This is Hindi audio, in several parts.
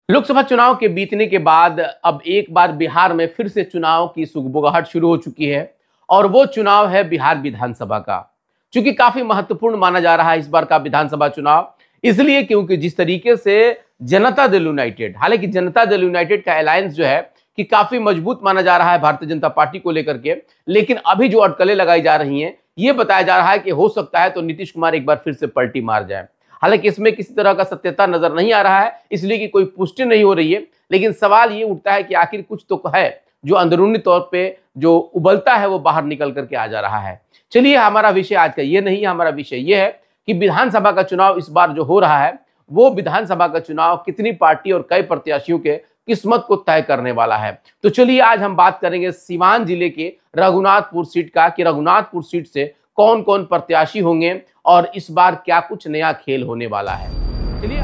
लोकसभा चुनाव के बीतने के बाद अब एक बार बिहार में फिर से चुनाव की सुगबुगाहट शुरू हो चुकी है और वो चुनाव है बिहार विधानसभा का। चूंकि काफी महत्वपूर्ण माना जा रहा है इस बार का विधानसभा चुनाव, इसलिए क्योंकि जिस तरीके से जनता दल यूनाइटेड, हालांकि जनता दल यूनाइटेड का अलायंस जो है कि काफी मजबूत माना जा रहा है भारतीय जनता पार्टी को लेकर के, लेकिन अभी जो अटकलें लगाई जा रही हैं ये बताया जा रहा है कि हो सकता है तो नीतीश कुमार एक बार फिर से पलटी मार जाए। हालांकि इसमें किसी तरह का सत्यता नजर नहीं आ रहा है, इसलिए कि कोई पुष्टि नहीं हो रही है, लेकिन सवाल ये उठता है कि आखिर कुछ तो है जो अंदरूनी तौर पे जो उबलता है वो बाहर निकल करके आ जा रहा है। चलिए, हमारा विषय आज का ये नहीं है, हमारा विषय ये है कि विधानसभा का चुनाव इस बार जो हो रहा है वो विधानसभा का चुनाव कितनी पार्टी और कई प्रत्याशियों के किस्मत को तय करने वाला है। तो चलिए, आज हम बात करेंगे सीवान जिले के रघुनाथपुर सीट का कि रघुनाथपुर सीट से कौन कौन प्रत्याशी होंगे और इस बार क्या कुछ नया खेल होने वाला है। चलिए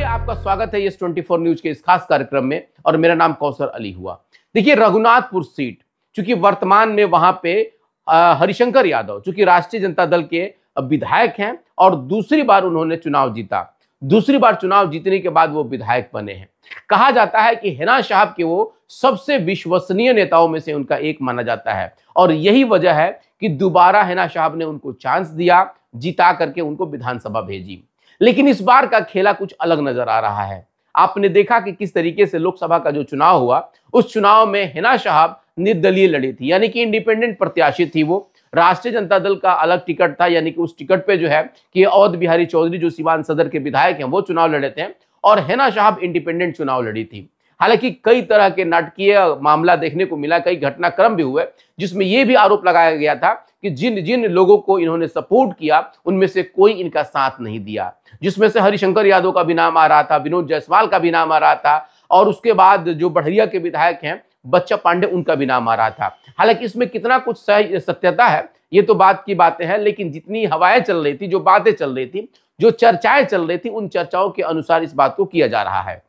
आपका स्वागत है यस 24 न्यूज के इस खास कार्यक्रम में और मेरा नाम कौसर अली हुआ। देखिए, रघुनाथपुर सीट चूंकि वर्तमान में वहां पे हरिशंकर यादव चूंकि राष्ट्रीय जनता दल के विधायक हैं और दूसरी बार उन्होंने चुनाव जीता, दूसरी बार चुनाव जीतने के बाद वो विधायक बने हैं। कहा जाता है कि हिना साहब के वो सबसे विश्वसनीय नेताओं में से उनका एक माना जाता है और यही वजह है कि दोबारा हिना साहब ने उनको चांस दिया, जिता करके उनको विधानसभा भेजी। लेकिन इस बार का खेला कुछ अलग नजर आ रहा है। आपने देखा कि किस तरीके से लोकसभा का जो चुनाव हुआ उस चुनाव में हिना साहब निर्दलीय लड़ी थी, यानी कि इंडिपेंडेंट प्रत्याशी थी। वो राष्ट्रीय जनता दल का अलग टिकट था, यानी कि उस टिकट पे जो है कि अवध बिहारी चौधरी जो सीवान सदर के विधायक हैं वो चुनाव लड़े थे और हिना साहब इंडिपेंडेंट चुनाव लड़ी थी। हालांकि कई तरह के नाटकीय मामला देखने को मिला, कई घटनाक्रम भी हुए जिसमें यह भी आरोप लगाया गया था कि जिन जिन लोगों को इन्होंने सपोर्ट किया उनमें से कोई इनका साथ नहीं दिया, जिसमें से हरिशंकर यादव का भी नाम आ रहा था, विनोद जायसवाल का भी नाम आ रहा था और उसके बाद जो बढ़िया के विधायक हैं बच्चा पांडे उनका भी नाम आ रहा था। हालांकि इसमें कितना कुछ सत्यता है ये तो बात की बातें हैं, लेकिन जितनी हवाएं चल रही थी, जो बातें चल रही थी, जो चर्चाएं चल रही थी, उन चर्चाओं के अनुसार इस बात को किया जा रहा है।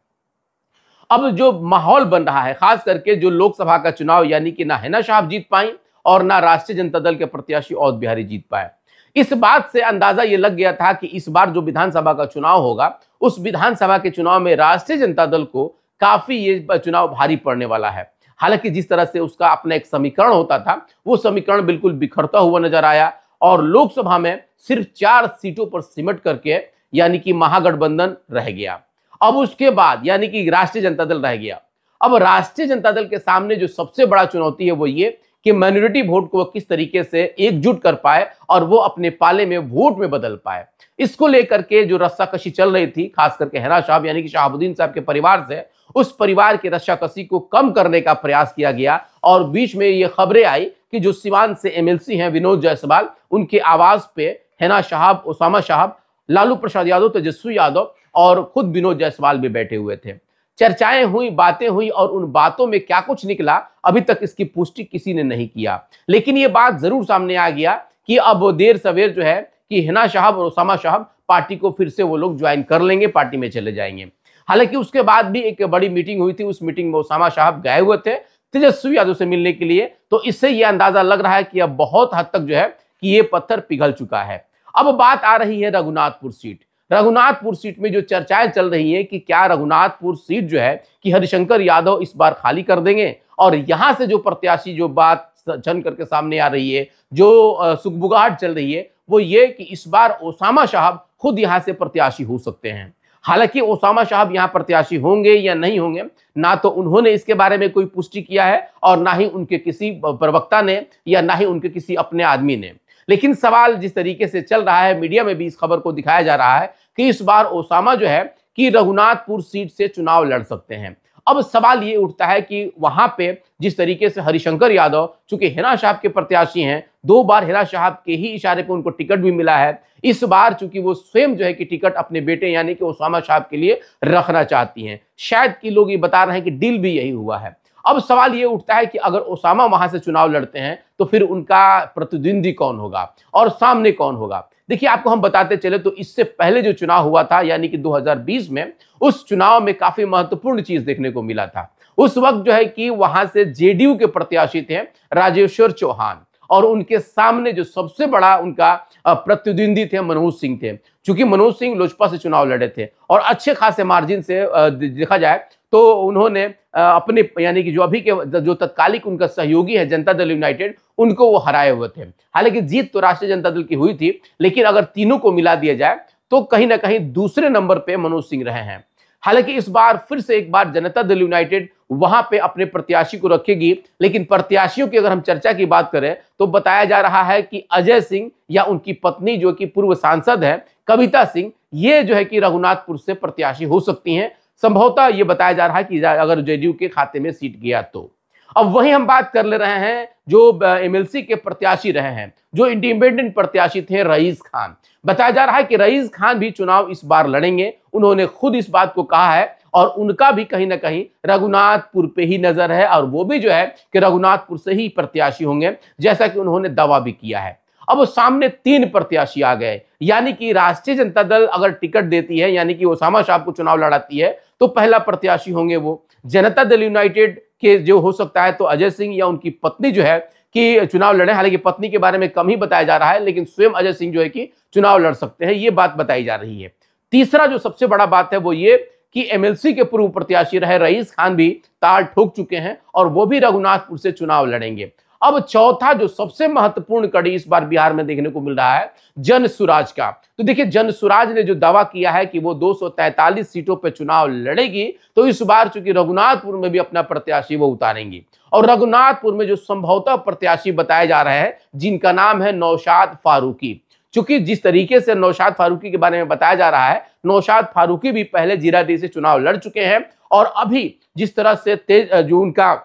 अब जो माहौल बन रहा है, खास करके जो लोकसभा का चुनाव, यानी कि ना हिना साहब जीत पाई और ना राष्ट्रीय जनता दल के प्रत्याशी अवध बिहारी जीत पाए। इस बात से अंदाजा ये लग गया था कि इस बार जो विधानसभा का चुनाव होगा उस विधानसभा के चुनाव में राष्ट्रीय जनता दल को काफी ये चुनाव भारी पड़ने वाला है। हालांकि जिस तरह से उसका अपना एक समीकरण होता था वो समीकरण बिल्कुल बिखरता हुआ नजर आया और लोकसभा में सिर्फ 4 सीटों पर सिमट करके यानी कि महागठबंधन रह गया। अब उसके बाद यानी कि राष्ट्रीय जनता दल रह गया। अब राष्ट्रीय जनता दल के सामने जो सबसे बड़ा चुनौती है वो ये कि माइनॉरिटी वोट को किस तरीके से एकजुट कर पाए और वो अपने पाले में वोट में बदल पाए। इसको लेकर के जो रस्साकशी चल रही थी, खास करके हिना साहब यानी कि शहाबुद्दीन साहब के परिवार से, उस परिवार की रस्साकशी को कम करने का प्रयास किया गया और बीच में ये खबरें आई कि जो सिवान से एमएलसी हैं विनोद जायसवाल, उनके आवाज पे हिना साहब, ओसामा साहब, लालू प्रसाद यादव, तेजस्वी यादव और खुद विनोद जायसवाल भी बैठे हुए थे। चर्चाएं हुई, बातें हुई और उन बातों में क्या कुछ निकला अभी तक इसकी पुष्टि किसी ने नहीं किया, लेकिन ये बात जरूर सामने आ गया कि अब देर सवेर जो है कि हिना साहब और ओसामा साहब पार्टी को फिर से वो लोग ज्वाइन कर लेंगे, पार्टी में चले जाएंगे। हालांकि उसके बाद भी एक बड़ी मीटिंग हुई थी, उस मीटिंग में ओसामा साहब गए हुए थे तेजस्वी यादव से मिलने के लिए, तो इससे यह अंदाजा लग रहा है कि अब बहुत हद तक जो है कि ये पत्थर पिघल चुका है। अब बात आ रही है रघुनाथपुर सीट। रघुनाथपुर सीट में जो चर्चाएं चल रही हैं कि क्या रघुनाथपुर सीट जो है कि हरिशंकर यादव इस बार खाली कर देंगे और यहां से जो प्रत्याशी, जो बात जन करके सामने आ रही है, जो सुगबुगाहट चल रही है वो ये कि इस बार ओसामा साहब खुद यहां से प्रत्याशी हो सकते हैं। हालांकि ओसामा साहब यहां प्रत्याशी होंगे या नहीं होंगे ना तो उन्होंने इसके बारे में कोई पुष्टि किया है और ना ही उनके किसी प्रवक्ता ने या ना ही उनके किसी अपने आदमी ने। लेकिन सवाल जिस तरीके से चल रहा है, मीडिया में भी इस खबर को दिखाया जा रहा है कि इस बार ओसामा जो है कि रघुनाथपुर सीट से चुनाव लड़ सकते हैं। अब सवाल ये उठता है कि वहां पे जिस तरीके से हरिशंकर यादव चूंकि हिना साहब के प्रत्याशी हैं, 2 बार हिना साहब के ही इशारे पर उनको टिकट भी मिला है, इस बार चूंकि वो स्वयं जो है कि टिकट अपने बेटे यानी कि ओसामा साहब के लिए रखना चाहती हैं। शायद कि लोग ये बता रहे हैं कि डील भी यही हुआ है। अब सवाल ये उठता है कि अगर ओसामा वहां से चुनाव लड़ते हैं तो फिर उनका प्रतिद्वंदी कौन होगा और सामने कौन होगा। देखिए, आपको हम बताते चले तो इससे पहले जो चुनाव हुआ था यानी कि 2020 में, उस चुनाव में काफी महत्वपूर्ण चीज देखने को मिला था। उस वक्त जो है कि वहां से जेडीयू के प्रत्याशी थे राजेश्वर चौहान, और उनके सामने जो सबसे बड़ा उनका प्रतिद्वंदी थे मनोज सिंह थे। चूंकि मनोज सिंह लोजपा से चुनाव लड़े थे और अच्छे खासे मार्जिन से देखा जाए तो उन्होंने अपने यानी कि जो अभी के जो तत्कालिक उनका सहयोगी है जनता दल यूनाइटेड, उनको वो हराए हुए थे। हालांकि जीत तो राष्ट्रीय जनता दल की हुई थी, लेकिन अगर तीनों को मिला दिया जाए तो कहीं ना कहीं दूसरे नंबर पे मनोज सिंह रहे हैं। हालांकि इस बार फिर से एक बार जनता दल यूनाइटेड वहां पे अपने प्रत्याशी को रखेगी, लेकिन प्रत्याशियों की अगर हम चर्चा की बात करें तो बताया जा रहा है कि अजय सिंह या उनकी पत्नी जो कि पूर्व सांसद है कविता सिंह, ये जो है कि रघुनाथपुर से प्रत्याशी हो सकती हैं। संभवतः ये बताया जा रहा है कि अगर जेडीयू के खाते में सीट गया तो। अब वहीं हम बात कर ले रहे हैं जो एमएलसी के प्रत्याशी रहे हैं, जो इंडिपेंडेंट प्रत्याशी थे रईस खान। बताया जा रहा है कि रईस खान भी चुनाव इस बार लड़ेंगे। उन्होंने खुद इस बात को कहा है और उनका भी कहीं ना कहीं रघुनाथपुर पे ही नजर है, और वो भी जो है कि रघुनाथपुर से ही प्रत्याशी होंगे, जैसा कि उन्होंने दावा भी किया है। अब सामने 3 प्रत्याशी आ गए, यानी कि राष्ट्रीय जनता दल अगर टिकट देती है, यानी कि ओसामा साहब को चुनाव लड़ाती है, तो पहला प्रत्याशी होंगे वो। जनता दल यूनाइटेड के जो हो सकता है तो अजय सिंह या उनकी पत्नी जो है कि चुनाव लड़े। हालांकि पत्नी के बारे में कम ही बताया जा रहा है, लेकिन स्वयं अजय सिंह जो है कि चुनाव लड़ सकते हैं, ये बात बताई जा रही है। तीसरा जो सबसे बड़ा बात है वो ये कि एमएलसी के पूर्व प्रत्याशी रहे रईस खान भी ताल ठोक चुके हैं और वो भी रघुनाथपुर से चुनाव लड़ेंगे। अब चौथा जो सबसे महत्वपूर्ण कड़ी इस बार बिहार में देखने को मिल रहा है जन सुराज का। तो देखिए, जन सुराज ने जो दावा किया है कि वो 243 सीटों पर चुनाव लड़ेगी, तो इस बार चूंकि रघुनाथपुर में भी अपना प्रत्याशी वो उतारेंगी। और रघुनाथपुर में जो संभवतः प्रत्याशी बताए जा रहे हैं जिनका नाम है नौशाद फारूकी। चूंकि जिस तरीके से नौशाद फारूकी के बारे में बताया जा रहा है, नौशाद फारूकी भी पहले जीरादेई से चुनाव लड़ चुके हैं, और अभी जिस तरह से तेज जो उनका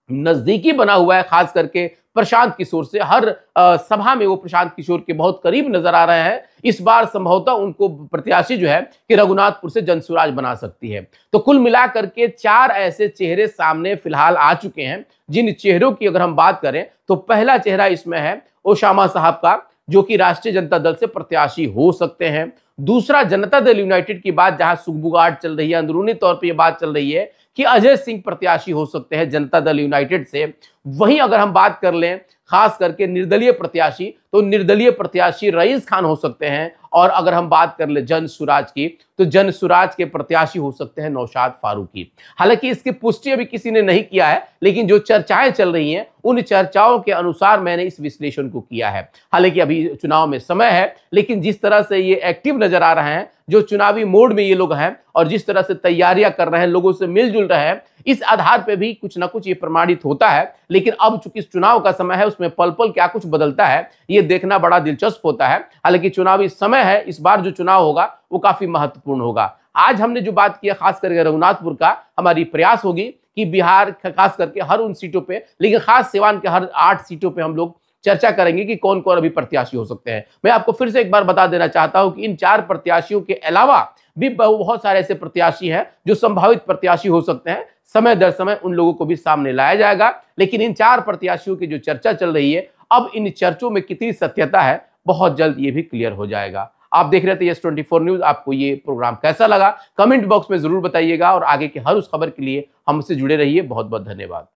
नजदीकी बना हुआ है खास करके प्रशांत किशोर से, हर सभा में वो प्रशांत किशोर के बहुत करीब नजर आ रहे हैं। इस बार संभवतः उनको प्रत्याशी जो है कि रघुनाथपुर से जनसुराज बना सकती है। तो कुल मिलाकर के 4 ऐसे चेहरे सामने फिलहाल आ चुके हैं, जिन चेहरों की अगर हम बात करें तो पहला चेहरा इसमें है ओसामा साहब का, जो कि राष्ट्रीय जनता दल से प्रत्याशी हो सकते हैं। दूसरा जनता दल यूनाइटेड की बात, जहां सुगबुगाहट चल रही है, अंदरूनी तौर पर यह बात चल रही है कि अजय सिंह प्रत्याशी हो सकते हैं जनता दल यूनाइटेड से। वहीं अगर हम बात कर लें खास करके निर्दलीय प्रत्याशी, तो निर्दलीय प्रत्याशी रईस खान हो सकते हैं। और अगर हम बात कर ले जन सुराज की, तो जन सुराज के प्रत्याशी हो सकते हैं नौशाद फारूकी। हालांकि इसकी पुष्टि अभी किसी ने नहीं किया है, लेकिन जो चर्चाएं चल रही हैं उन चर्चाओं के अनुसार मैंने इस विश्लेषण को किया है। हालांकि अभी चुनाव में समय है, लेकिन जिस तरह से ये एक्टिव नजर आ रहे हैं, जो चुनावी मोड में ये लोग हैं और जिस तरह से तैयारियां कर रहे हैं, लोगों से मिलजुल रहे हैं, इस आधार पे भी कुछ ना कुछ ये प्रमाणित होता है। लेकिन अब चूंकि चुनाव का समय है, उसमें पल पल क्या कुछ बदलता है ये देखना बड़ा दिलचस्प होता है। हालांकि चुनावी समय है, इस बार जो चुनाव होगा वो काफी महत्वपूर्ण होगा। आज हमने जो बात किया खास करके रघुनाथपुर का, हमारी प्रयास होगी कि बिहार खास करके हर उन सीटों पे, लेकिन खास सिवान के हर 8 सीटों पे हम लोग चर्चा करेंगे कि कौन कौन अभी प्रत्याशी हो सकते हैं। मैं आपको फिर से एक बार बता देना चाहता हूं कि इन 4 प्रत्याशियों के अलावा भी बहुत सारे ऐसे प्रत्याशी हैं जो संभावित प्रत्याशी हो सकते हैं। समय दर समय उन लोगों को भी सामने लाया जाएगा। लेकिन इन 4 प्रत्याशियों की जो चर्चा चल रही है, अब इन चर्चों में कितनी सत्यता है बहुत जल्द ये भी क्लियर हो जाएगा। आप देख रहे थे यस24 न्यूज। आपको ये प्रोग्राम कैसा लगा कमेंट बॉक्स में जरूर बताइएगा, और आगे की हर उस खबर के लिए हमसे जुड़े रहिए। बहुत बहुत धन्यवाद।